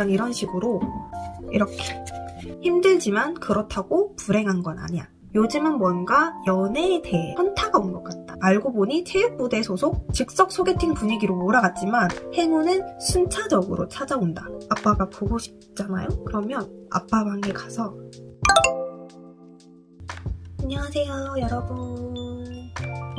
약간 이런 식으로 이렇게 힘들지만 그렇다고 불행한 건 아니야. 요즘은 뭔가 연애에 대해 현타가 온 것 같다. 알고 보니 체육부대 소속 즉석 소개팅 분위기로 몰아갔지만 행운은 순차적으로 찾아온다. 아빠가 보고 싶잖아요? 그러면 아빠 방에 가서 안녕하세요 여러분.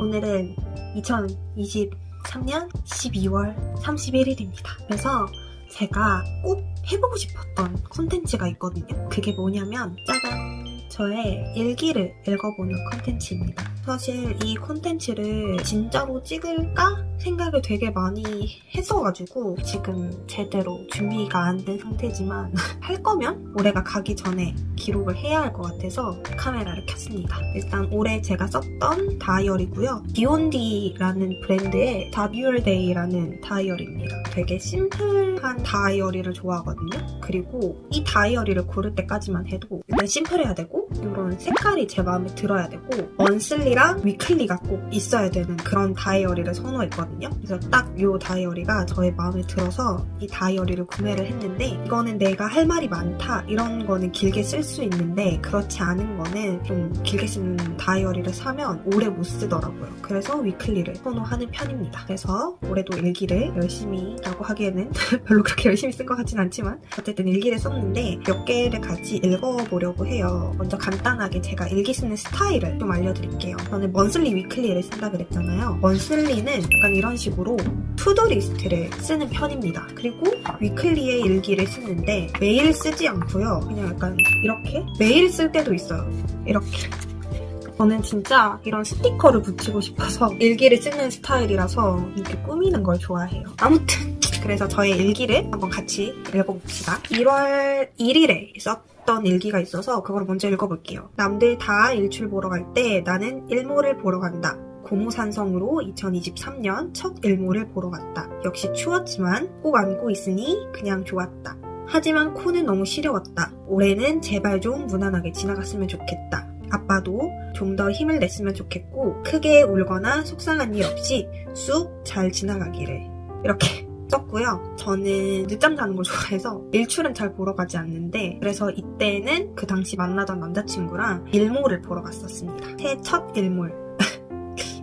오늘은 2023년 12월 31일입니다. 그래서 제가 꼭 해보고 싶었던 콘텐츠가 있거든요. 그게 뭐냐면 짜잔! 저의 일기를 읽어보는 콘텐츠입니다. 사실 이 콘텐츠를 진짜로 찍을까 생각을 되게 많이 했어가지고 지금 제대로 준비가 안 된 상태지만 할 거면 올해가 가기 전에 기록을 해야 할 것 같아서 카메라를 켰습니다. 일단 올해 제가 썼던 다이어리고요. 비욘디라는 브랜드의 다뷰얼데이라는 다이어리입니다. 되게 심플한 다이어리를 좋아하거든요. 그리고 이 다이어리를 고를 때까지만 해도 일단 심플해야 되고 이런 색깔이 제 마음에 들어야 되고 먼슬리랑 위클리가 꼭 있어야 되는 그런 다이어리를 선호했거든요. 그래서 딱 이 다이어리가 저의 마음에 들어서 이 다이어리를 구매를 했는데 이거는 내가 할 말이 많다 이런 거는 길게 쓸 수 있는데 그렇지 않은 거는 좀 길게 쓰는 다이어리를 사면 오래 못 쓰더라고요. 그래서 위클리를 선호하는 편입니다. 그래서 올해도 일기를 열심히라고 하기에는 별로 그렇게 열심히 쓴 것 같진 않지만 어쨌든 일기를 썼는데 몇 개를 같이 읽어보려고 해요. 먼저 간단하게 제가 일기 쓰는 스타일을 좀 알려드릴게요. 저는 먼슬리 위클리를 쓴다 그랬잖아요. 먼슬리는 약간 이런 식으로 투두 리스트를 쓰는 편입니다. 그리고 위클리의 일기를 쓰는데 매일 쓰지 않고요. 그냥 약간 이렇게 매일 쓸 때도 있어요. 이렇게. 저는 진짜 이런 스티커를 붙이고 싶어서 일기를 쓰는 스타일이라서 이렇게 꾸미는 걸 좋아해요. 아무튼 그래서 저의 일기를 한번 같이 읽어봅시다. 1월 1일에 썼던 일기가 있어서 그걸 먼저 읽어볼게요. 남들 다 일출 보러 갈 때 나는 일몰을 보러 간다. 고무산성으로 2023년 첫 일몰을 보러 갔다. 역시 추웠지만 꼭 안고 있으니 그냥 좋았다. 하지만 코는 너무 시려웠다. 올해는 제발 좀 무난하게 지나갔으면 좋겠다. 아빠도 좀 더 힘을 냈으면 좋겠고 크게 울거나 속상한 일 없이 쑥 잘 지나가기를. 이렇게 썼고요. 저는 늦잠 자는 걸 좋아해서 일출은 잘 보러 가지 않는데 그래서 이때는 그 당시 만나던 남자친구랑 일몰을 보러 갔었습니다. 새해 첫 일몰.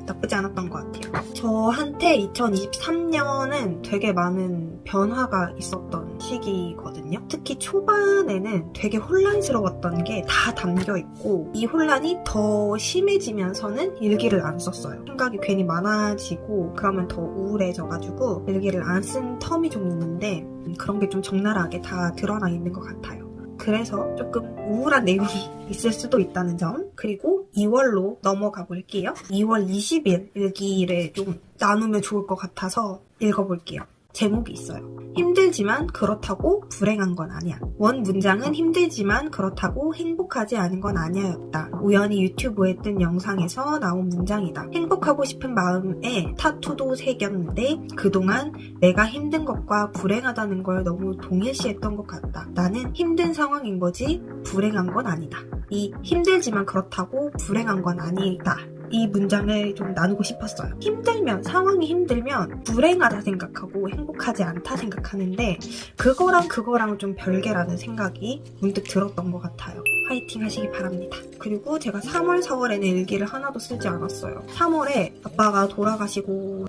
나쁘지 않았던 것 같아요. 저한테 2023년은 되게 많은 변화가 있었던 시기거든요. 특히 초반에는 되게 혼란스러웠던 게 다 담겨있고 이 혼란이 더 심해지면서는 일기를 안 썼어요. 생각이 괜히 많아지고 그러면 더 우울해져가지고 일기를 안 쓴 텀이 좀 있는데 그런 게 좀 적나라하게 다 드러나 있는 것 같아요. 그래서 조금 우울한 내용이 있을 수도 있다는 점. 그리고 2월로 넘어가 볼게요. 2월 20일 일기를 좀 나누면 좋을 것 같아서 읽어볼게요. 제목이 있어요. 힘들지만 그렇다고 불행한 건 아니야. 원 문장은 힘들지만 그렇다고 행복하지 않은 건 아니었다. 우연히 유튜브에 뜬 영상에서 나온 문장이다. 행복하고 싶은 마음에 타투도 새겼는데 그동안 내가 힘든 것과 불행하다는 걸 너무 동일시했던 것 같다. 나는 힘든 상황인 거지 불행한 건 아니다. 이 힘들지만 그렇다고 불행한 건 아니다. 이 문장을 좀 나누고 싶었어요. 힘들면, 상황이 힘들면 불행하다 생각하고 행복하지 않다 생각하는데 그거랑 좀 별개라는 생각이 문득 들었던 것 같아요. 화이팅 하시기 바랍니다. 그리고 제가 3월, 4월에는 일기를 하나도 쓰지 않았어요. 3월에 아빠가 돌아가시고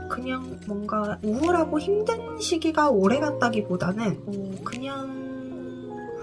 그냥 뭔가 우울하고 힘든 시기가 오래 갔다기보다는 그냥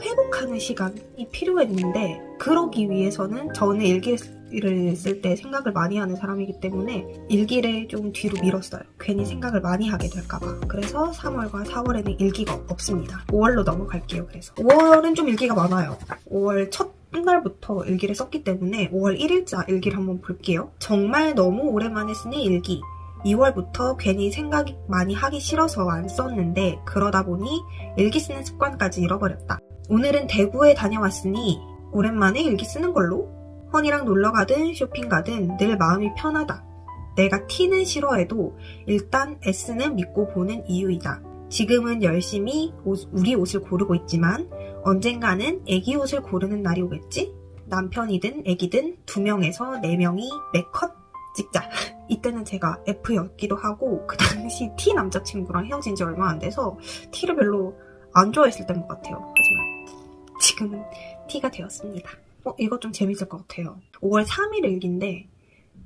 회복하는 시간이 필요했는데 그러기 위해서는 저는 일기를 쓸 때 생각을 많이 하는 사람이기 때문에 일기를 좀 뒤로 미뤘어요. 괜히 생각을 많이 하게 될까봐. 그래서 3월과 4월에는 일기가 없습니다. 5월로 넘어갈게요. 그래서 5월은 좀 일기가 많아요. 5월 첫 날부터 일기를 썼기 때문에 5월 1일자 일기를 한번 볼게요. 정말 너무 오랜만에 쓰는 일기. 2월부터 괜히 생각이 많이 하기 싫어서 안 썼는데 그러다 보니 일기 쓰는 습관까지 잃어버렸다. 오늘은 대구에 다녀왔으니 오랜만에 일기 쓰는 걸로. 헌이랑 놀러 가든 쇼핑 가든 늘 마음이 편하다. 내가 T는 싫어해도 일단 S는 믿고 보는 이유이다. 지금은 열심히 우리 옷을 고르고 있지만 언젠가는 애기 옷을 고르는 날이 오겠지? 남편이든 애기든 2명에서 4명이 내 컷 찍자. 이때는 제가 F였기도 하고 그 당시 T 남자친구랑 헤어진 지 얼마 안 돼서 T를 별로 안 좋아했을 때인 것 같아요. 하지만 지금은 T가 되었습니다. 이거 좀 재밌을 것 같아요. 5월 3일 일기인데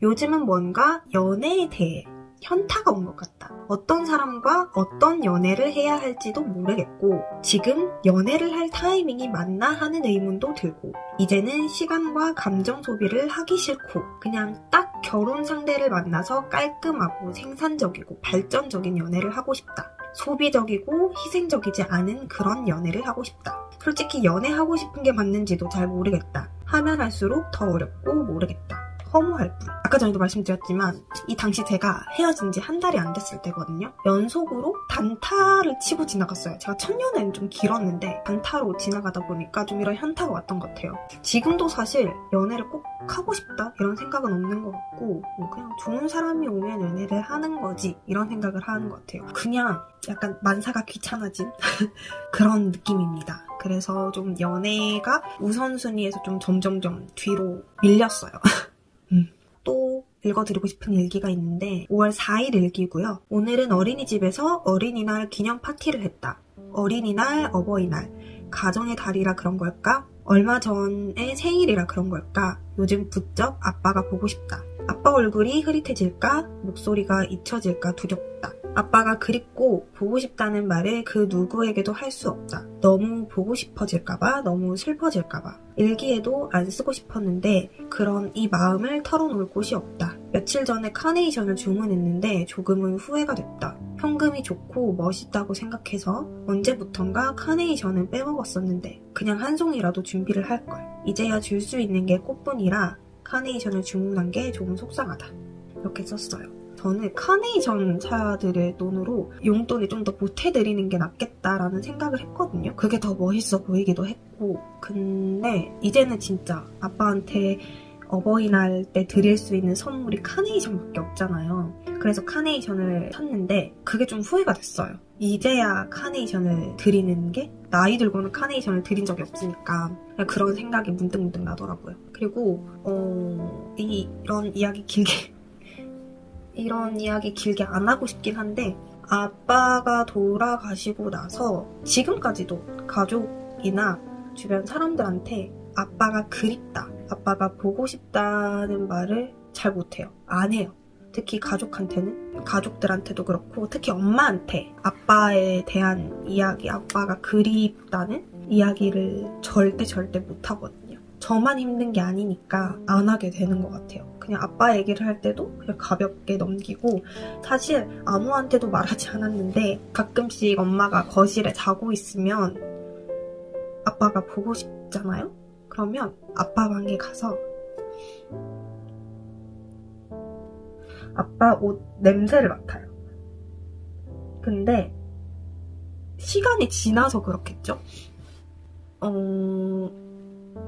요즘은 뭔가 연애에 대해 현타가 온 것 같다. 어떤 사람과 어떤 연애를 해야 할지도 모르겠고 지금 연애를 할 타이밍이 맞나 하는 의문도 들고 이제는 시간과 감정 소비를 하기 싫고 그냥 딱 결혼 상대를 만나서 깔끔하고 생산적이고 발전적인 연애를 하고 싶다. 소비적이고 희생적이지 않은 그런 연애를 하고 싶다. 솔직히 연애하고 싶은 게 맞는지도 잘 모르겠다. 하면 할수록 더 어렵고 모르겠다. 허무할 뿐. 아까 전에도 말씀드렸지만 이 당시 제가 헤어진 지 한 달이 안 됐을 때거든요. 연속으로 단타를 치고 지나갔어요. 제가 첫년에는 좀 길었는데 단타로 지나가다 보니까 좀 이런 현타가 왔던 것 같아요. 지금도 사실 연애를 꼭 하고 싶다 이런 생각은 없는 것 같고 그냥 좋은 사람이 오면 연애를 하는 거지 이런 생각을 하는 것 같아요. 그냥 약간 만사가 귀찮아진 그런 느낌입니다. 그래서 좀 연애가 우선순위에서 좀 점점점 뒤로 밀렸어요. 또 읽어드리고 싶은 일기가 있는데 5월 4일 일기고요. 오늘은 어린이집에서 어린이날 기념 파티를 했다. 어린이날, 어버이날, 가정의 달이라 그런 걸까? 얼마 전에 생일이라 그런 걸까? 요즘 부쩍 아빠가 보고 싶다. 아빠 얼굴이 흐릿해질까? 목소리가 잊혀질까 두렵다. 아빠가 그립고 보고 싶다는 말을 그 누구에게도 할 수 없다. 너무 보고 싶어질까봐, 너무 슬퍼질까봐. 일기에도 안 쓰고 싶었는데 그런 이 마음을 털어놓을 곳이 없다. 며칠 전에 카네이션을 주문했는데 조금은 후회가 됐다. 현금이 좋고 멋있다고 생각해서 언제부턴가 카네이션은 빼먹었었는데 그냥 한 송이라도 준비를 할걸. 이제야 줄 수 있는 게 꽃뿐이라 카네이션을 주문한 게 조금 속상하다. 이렇게 썼어요. 저는 카네이션 사야 될 돈으로 용돈을 좀 더 보태드리는 게 낫겠다라는 생각을 했거든요. 그게 더 멋있어 보이기도 했고 근데 이제는 진짜 아빠한테 어버이날 때 드릴 수 있는 선물이 카네이션밖에 없잖아요. 그래서 카네이션을 샀는데 그게 좀 후회가 됐어요. 이제야 카네이션을 드리는 게 나이 들고는 카네이션을 드린 적이 없으니까 그런 생각이 문득문득 나더라고요. 그리고 이런 이야기 길게 안 하고 싶긴 한데 아빠가 돌아가시고 나서 지금까지도 가족이나 주변 사람들한테 아빠가 그립다, 아빠가 보고 싶다는 말을 잘 못해요. 안 해요. 특히 가족들한테도 그렇고 특히 엄마한테 아빠에 대한 이야기, 아빠가 그립다는 이야기를 절대 못하거든요. 저만 힘든 게 아니니까 안 하게 되는 것 같아요. 그냥 아빠 얘기를 할 때도 그냥 가볍게 넘기고 사실 아무한테도 말하지 않았는데 가끔씩 엄마가 거실에 자고 있으면 아빠가 보고 싶잖아요? 그러면 아빠 방에 가서 아빠 옷 냄새를 맡아요. 근데 시간이 지나서 그렇겠죠?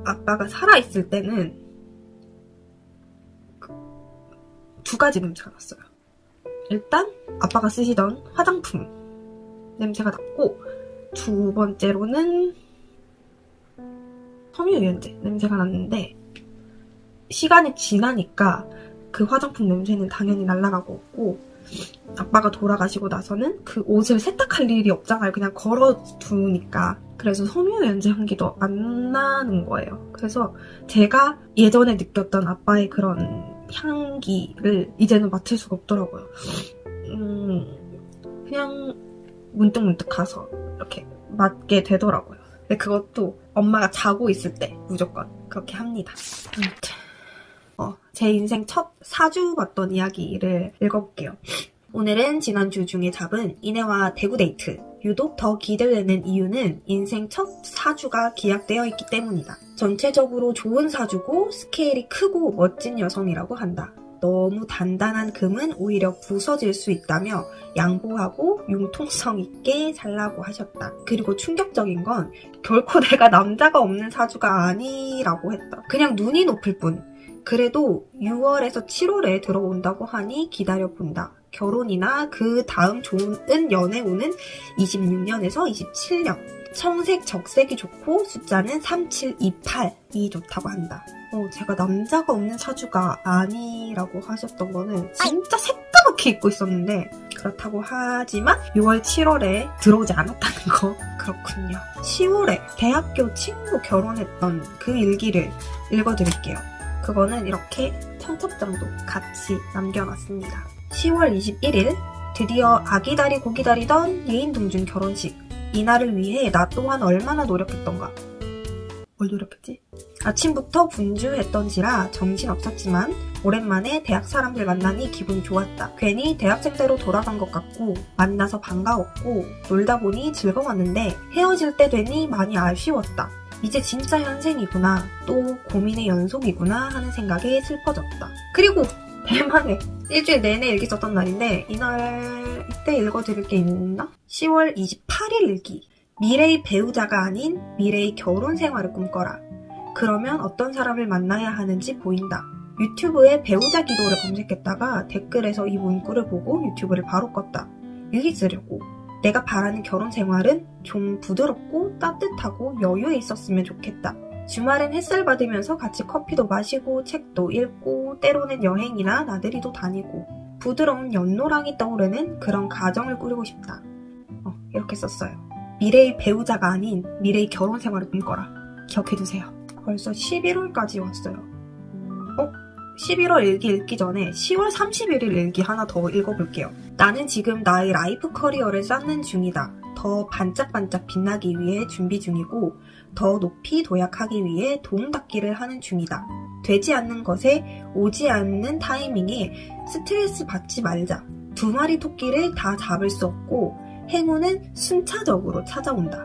아빠가 살아있을 때는 두 가지 냄새가 났어요. 일단 아빠가 쓰시던 화장품 냄새가 났고 두 번째로는 섬유유연제 냄새가 났는데 시간이 지나니까 그 화장품 냄새는 당연히 날아가고 없고 아빠가 돌아가시고 나서는 그 옷을 세탁할 일이 없잖아요. 그냥 걸어두니까. 그래서 섬유유연제 향기도 안 나는 거예요. 그래서 제가 예전에 느꼈던 아빠의 그런 향기를 이제는 맡을 수가 없더라고요. 그냥 문득문득 가서 이렇게 맡게 되더라고요. 근데 그것도 엄마가 자고 있을 때 무조건 그렇게 합니다. 제 인생 첫 사주 봤던 이야기를 읽어볼게요. 오늘은 지난주 중에 잡은 이내와 대구 데이트. 유독 더 기대를 내는 이유는 인생 첫 사주가 기약되어 있기 때문이다. 전체적으로 좋은 사주고 스케일이 크고 멋진 여성이라고 한다. 너무 단단한 금은 오히려 부서질 수 있다며 양보하고 융통성 있게 살라고 하셨다. 그리고 충격적인 건 결코 내가 남자가 없는 사주가 아니라고 했다. 그냥 눈이 높을 뿐. 그래도 6월에서 7월에 들어온다고 하니 기다려본다. 결혼이나 그 다음 좋은 연애 오는 26년에서 27년. 청색, 적색이 좋고 숫자는 3728이 좋다고 한다. 제가 남자가 없는 사주가 아니라고 하셨던 거는 진짜 새까맣게 잊고 있었는데 그렇다고 하지만 6월, 7월에 들어오지 않았다는 거. 그렇군요. 10월에 대학교 친구 결혼했던 그 일기를 읽어드릴게요. 그거는 이렇게 청첩장도 같이 남겨놨습니다. 10월 21일 드디어 아기다리 고기다리던 예인동준 결혼식. 이날을 위해 나 또한 얼마나 노력했던가. 뭘 노력했지? 아침부터 분주했던지라 정신없었지만 오랜만에 대학 사람들 만나니 기분이 좋았다. 괜히 대학생대로 돌아간 것 같고 만나서 반가웠고 놀다 보니 즐거웠는데 헤어질 때 되니 많이 아쉬웠다. 이제 진짜 현생이구나. 또 고민의 연속이구나 하는 생각에 슬퍼졌다. 그리고 대만에 일주일 내내 일기 썼던 날인데 이때 읽어드릴 게 있나? 10월 28일 일기. 미래의 배우자가 아닌 미래의 결혼 생활을 꿈꿔라. 그러면 어떤 사람을 만나야 하는지 보인다. 유튜브에 배우자 기도를 검색했다가 댓글에서 이 문구를 보고 유튜브를 바로 껐다. 일기 쓰려고. 내가 바라는 결혼 생활은 좀 부드럽고 따뜻하고 여유에 있었으면 좋겠다. 주말엔 햇살 받으면서 같이 커피도 마시고 책도 읽고 때로는 여행이나 나들이도 다니고 부드러운 연노랑이 떠오르는 그런 가정을 꾸리고 싶다. 이렇게 썼어요. 미래의 배우자가 아닌 미래의 결혼 생활을 꿈꿔라. 기억해두세요. 벌써 11월까지 왔어요. 11월 일기 읽기 전에 10월 31일 일기 하나 더 읽어볼게요. 나는 지금 나의 라이프 커리어를 쌓는 중이다. 더 반짝반짝 빛나기 위해 준비 중이고 더 높이 도약하기 위해 도움닫기를 하는 중이다. 되지 않는 것에 오지 않는 타이밍에 스트레스 받지 말자. 두 마리 토끼를 다 잡을 수 없고 행운은 순차적으로 찾아온다.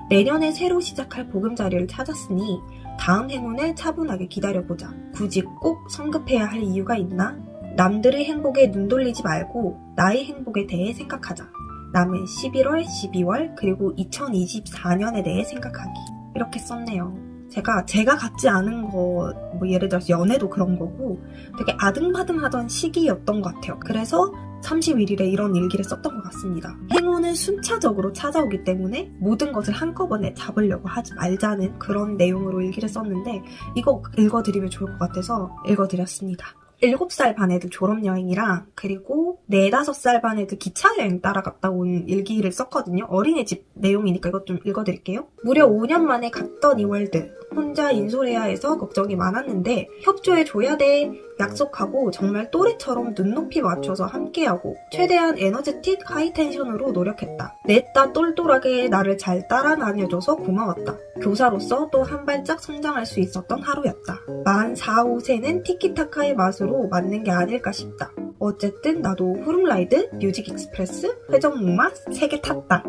내년에 새로 시작할 보금자리를 찾았으니 다음 행운을 차분하게 기다려보자. 굳이 꼭 성급해야 할 이유가 있나? 남들의 행복에 눈 돌리지 말고 나의 행복에 대해 생각하자. 남은 11월, 12월, 그리고 2024년에 대해 생각하기. 이렇게 썼네요. 제가 갖지 않은 거, 예를 들어서 연애도 그런 거고 되게 아등바등하던 시기였던 것 같아요. 그래서 31일에 이런 일기를 썼던 것 같습니다. 행운은 순차적으로 찾아오기 때문에 모든 것을 한꺼번에 잡으려고 하지 말자는 그런 내용으로 일기를 썼는데 이거 읽어드리면 좋을 것 같아서 읽어드렸습니다. 7살 반 애들 졸업여행이랑 그리고 4, 5살 반 애들 기차여행 따라갔다 온 일기를 썼거든요. 어린이집 내용이니까 이것 좀 읽어드릴게요. 무려 5년 만에 갔던 이월드. 혼자 인솔해야 해서 걱정이 많았는데 협조해줘야 돼. 약속하고 정말 또래처럼 눈높이 맞춰서 함께하고 최대한 에너제틱 하이텐션으로 노력했다. 냈다 똘똘하게 나를 잘 따라 다녀줘서 고마웠다. 교사로서 또 한 발짝 성장할 수 있었던 하루였다. 만 4, 5세는 티키타카의 맛으로 맞는 게 아닐까 싶다. 어쨌든 나도 후룸라이드, 뮤직 익스프레스, 회전목마 3개 탔다.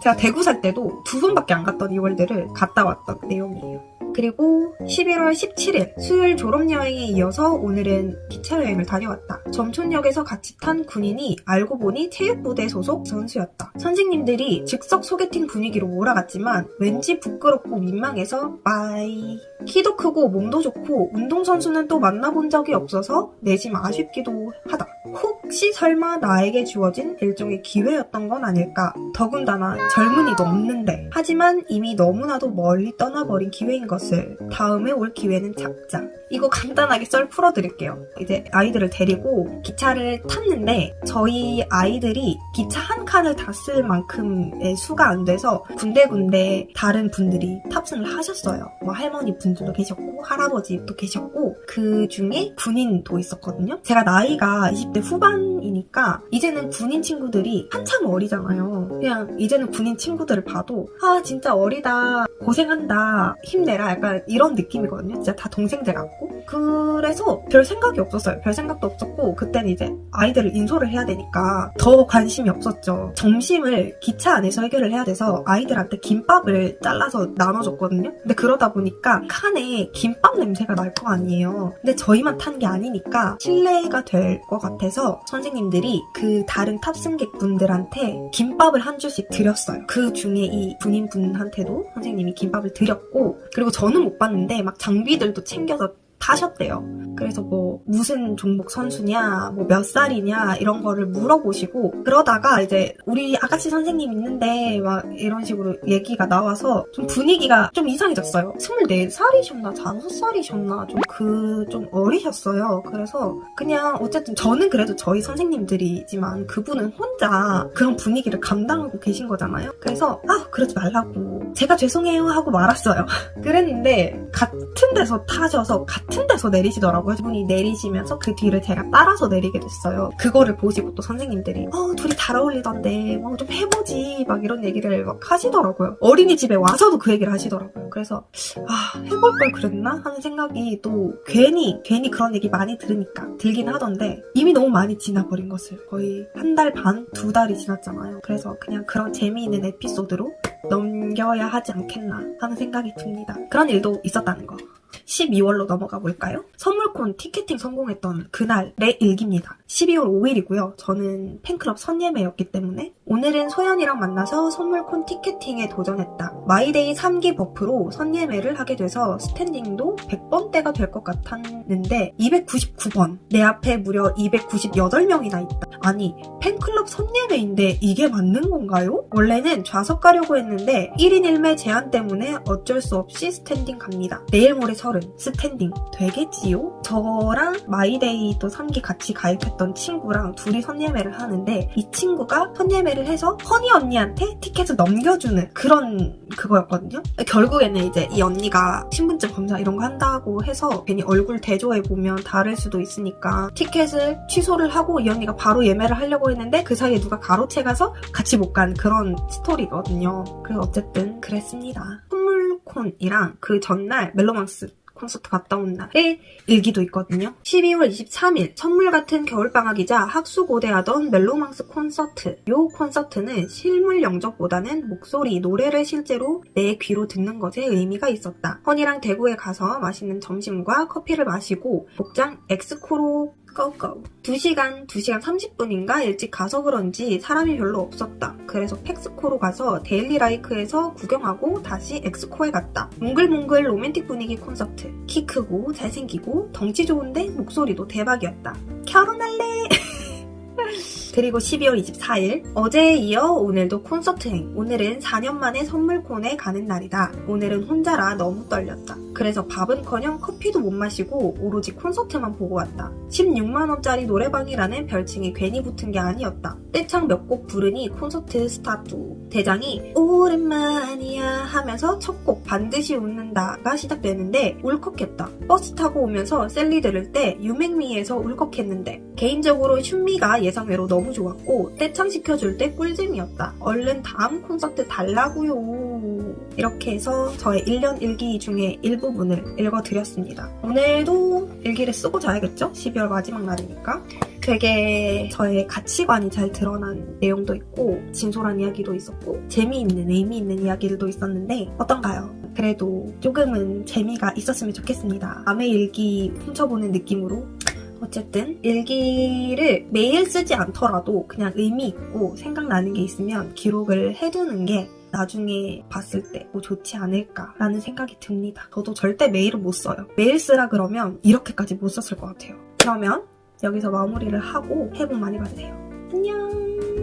제가 대구 살 때도 2번밖에 안 갔던 이월드를 갔다 왔던 내용이에요. 그리고 11월 17일 수요일 졸업여행에 이어서 오늘은 기차여행을 다녀왔다. 점촌역에서 같이 탄 군인이 알고 보니 체육부대 소속 선수였다. 선생님들이 즉석 소개팅 분위기로 몰아갔지만 왠지 부끄럽고 민망해서 빠이. 키도 크고 몸도 좋고 운동선수는 또 만나본 적이 없어서 내심 아쉽기도 하다. 혹시 설마 나에게 주어진 일종의 기회였던 건 아닐까? 더군다나 젊은이도 없는데. 하지만 이미 너무나도 멀리 떠나버린 기회인 것을 다음에 올 기회는 잡자. 이거 간단하게 썰 풀어드릴게요. 이제 아이들을 데리고 기차를 탔는데 저희 아이들이 기차 한 칸을 다 쓸 만큼의 수가 안 돼서 군데군데 다른 분들이 탑승을 하셨어요. 할머니 분들도 계셨고 할아버지도 계셨고 그 중에 군인도 있었거든요. 제가 나이가 20대 후반이니까 이제는 군인 친구들이 한참 어리잖아요. 그냥 이제는 군인 친구들을 봐도 아 진짜 어리다, 고생한다, 힘내라 약간 이런 느낌이거든요. 진짜 다 동생들 같고. 그래서 별 생각이 없었어요. 별 생각도 없었고 그때는 이제 아이들을 인솔을 해야 되니까 더 관심이 없었죠. 점심을 기차 안에서 해결을 해야 돼서 아이들한테 김밥을 잘라서 나눠줬거든요. 근데 그러다 보니까 칸에 김밥 냄새가 날 거 아니에요. 근데 저희만 탄 게 아니니까 실례가 될 것 같아서 선생님들이 그 다른 탑승객분들한테 김밥을 한 줄씩 드렸어요. 그 중에 이 군인분한테도 선생님이 김밥을 드렸고 그리고 저는 못 봤는데 막 장비들도 챙겨서 타셨대요. 그래서 뭐 무슨 종목 선수냐, 뭐 몇 살이냐 이런 거를 물어보시고 그러다가 이제 우리 아가씨 선생님 있는데 막 이런 식으로 얘기가 나와서 좀 분위기가 좀 이상해졌어요. 24살이셨나 5살이셨나 좀 어리셨어요. 그래서 그냥 어쨌든 저는 그래도 저희 선생님들이지만 그분은 혼자 그런 분위기를 감당하고 계신 거잖아요. 그래서 그러지 말라고 제가 죄송해요 하고 말았어요. 그랬는데 같은 데서 타셔서 같은 데서 내리시더라고요. 분이 내리시면서 그 뒤를 제가 따라서 내리게 됐어요. 그거를 보시고 또 선생님들이 둘이 잘 어울리던데 좀 해보지 막 이런 얘기를 막 하시더라고요. 어린이집에 와서도 그 얘기를 하시더라고요. 그래서 해볼 걸 그랬나 하는 생각이 또 괜히 그런 얘기 많이 들으니까 들긴 하던데 이미 너무 많이 지나버린 것을 거의 1달 반, 2달이 지났잖아요. 그래서 그냥 그런 재미있는 에피소드로 넘겨야 하지 않겠나 하는 생각이 듭니다. 그런 일도 있었다는 거. 12월로 넘어가 볼까요? 선물콘 티켓팅 성공했던 그날의 일기입니다. 12월 5일이고요. 저는 팬클럽 선예매였기 때문에 오늘은 소연이랑 만나서 선물콘 티켓팅에 도전했다. 마이데이 3기 버프로 선예매를 하게 돼서 스탠딩도 100번대가 될 것 같았는데 299번. 내 앞에 무려 298명이나 있다. 아니 팬클럽 선예매인데 이게 맞는 건가요? 원래는 좌석 가려고 했는데 1인 1매 제한 때문에 어쩔 수 없이 스탠딩 갑니다. 내일 모레 30 스탠딩 되겠지요? 저랑 마이데이 또 3기 같이 가입했던 친구랑 둘이 선예매를 하는데 이 친구가 선예매를 해서 허니 언니한테 티켓을 넘겨주는 그런 그거였거든요. 결국에는 이제 이 언니가 신분증 검사 이런 거 한다고 해서 괜히 얼굴 대조해보면 다를 수도 있으니까 티켓을 취소를 하고 이 언니가 바로 예매를 하려고 했는데 그 사이에 누가 가로채가서 같이 못 간 그런 스토리거든요. 그래서 어쨌든 그랬습니다. 선물콘이랑 그 전날 멜로망스 콘서트 갔다 온 날의 일기도 있거든요. 12월 23일 선물 같은 겨울방학이자 학수고대하던 멜로망스 콘서트. 이 콘서트는 실물 영접보다는 목소리, 노래를 실제로 내 귀로 듣는 것에 의미가 있었다. 허니랑 대구에 가서 맛있는 점심과 커피를 마시고 복장 엑스코로 고고. 2시간 30분인가 일찍 가서 그런지 사람이 별로 없었다. 그래서 팩스코로 가서 데일리라이크에서 구경하고 다시 엑스코에 갔다. 몽글몽글 로맨틱 분위기 콘서트. 키 크고 잘생기고 덩치 좋은데 목소리도 대박이었다. 결혼할래! 그리고 12월 24일 어제에 이어 오늘도 콘서트행. 오늘은 4년 만에 선물콘에 가는 날이다. 오늘은 혼자라 너무 떨렸다. 그래서 밥은커녕 커피도 못 마시고 오로지 콘서트만 보고 왔다. 16만원짜리 노래방이라는 별칭이 괜히 붙은 게 아니었다. 떼창 몇 곡 부르니 콘서트 스타트. 대장이 오랜만이야 하면서 첫 곡 반드시 웃는다가 시작되는데 울컥했다. 버스 타고 오면서 셀리 들을 때 유맹미에서 울컥했는데 개인적으로 슌미가 예상외로 너무 좋았고 떼창 시켜줄 때 꿀잼이었다. 얼른 다음 콘서트 달라고요. 이렇게 해서 저의 1년 일기 중에 일부분을 읽어드렸습니다. 오늘도 일기를 쓰고 자야겠죠? 12월 마지막 날이니까. 되게 저의 가치관이 잘 드러난 내용도 있고 진솔한 이야기도 있었고 재미있는 의미 있는 이야기들도 있었는데 어떤가요? 그래도 조금은 재미가 있었으면 좋겠습니다. 남의 일기 훔쳐보는 느낌으로 어쨌든 일기를 매일 쓰지 않더라도 그냥 의미 있고 생각나는 게 있으면 기록을 해두는 게 나중에 봤을 때 좋지 않을까라는 생각이 듭니다. 저도 절대 매일은 못 써요. 매일 쓰라 그러면 이렇게까지 못 썼을 것 같아요. 그러면 여기서 마무리를 하고 새해 복 많이 받으세요. 안녕.